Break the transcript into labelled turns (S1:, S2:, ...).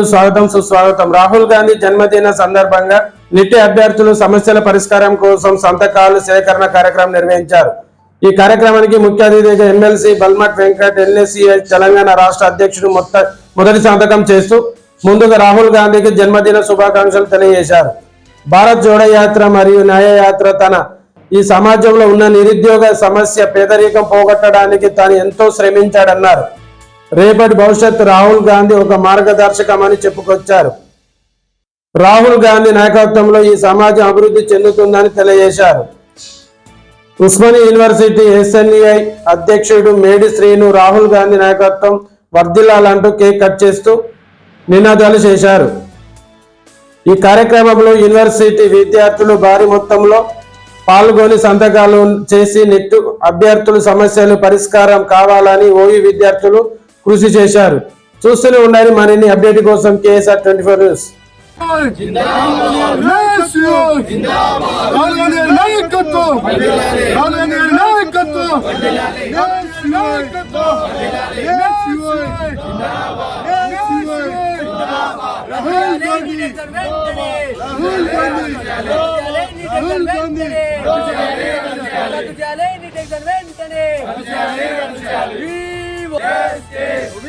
S1: స్వాగతం సుస్వాగతం. రాహుల్ గాంధీ జన్మదిన సందర్భంగా నిట్టి అభ్యర్థులు సమస్యల పరిష్కారం కోసం సంతకాలు సేకరణ కార్యక్రమం నిర్వహించారు. ఈ కార్యక్రమానికి ముఖ్య అతిథిగా ఎమ్మెల్సీ బల్మట్ వెంకట్ ఎన్ఎస్సీఐ తెలంగాణ రాష్ట్ర అధ్యక్షుడు మొదటి సంతకం చేస్తూ ముందుగా రాహుల్ గాంధీకి జన్మదిన శుభాకాంక్షలు తెలియజేశారు. భారత్ జోడో యాత్ర మరియు న్యాయ యాత్ర ఈ సమాజంలో ఉన్న నిరుద్యోగ సమస్య పేదరికం పోగొట్టడానికి తాను ఎంతో శ్రమించాడన్నారు. రేపటి భవిష్యత్తు రాహుల్ గాంధీ ఒక మార్గదర్శకమని చెప్పుకొచ్చారు. రాహుల్ గాంధీ నాయకత్వంలో ఈ సమాజం అభివృద్ధి చెందుతుందని తెలియజేశారు. ఉస్మానియా యూనివర్సిటీ ఎస్ఎన్ఈఐ అధ్యక్షుడు మేడి శ్రీను రాహుల్ గాంధీ నాయకత్వం వర్ధిల్లాలంటూ కేక్ కట్ చేస్తూ నినాదాలు చేశారు. ఈ కార్యక్రమంలో యూనివర్సిటీ విద్యార్థులు భారీ మొత్తంలో పాల్గొని సంతకాలు చేసి నిట్టు అభ్యర్థుల సమస్యలు పరిష్కారం కావాలని ఓయూ విద్యార్థులు కృషి చేశారు. చూస్తూనే ఉండాలి మరిన్ని అప్డేట్ కోసం KSR 24 న్యూస్.
S2: Justice!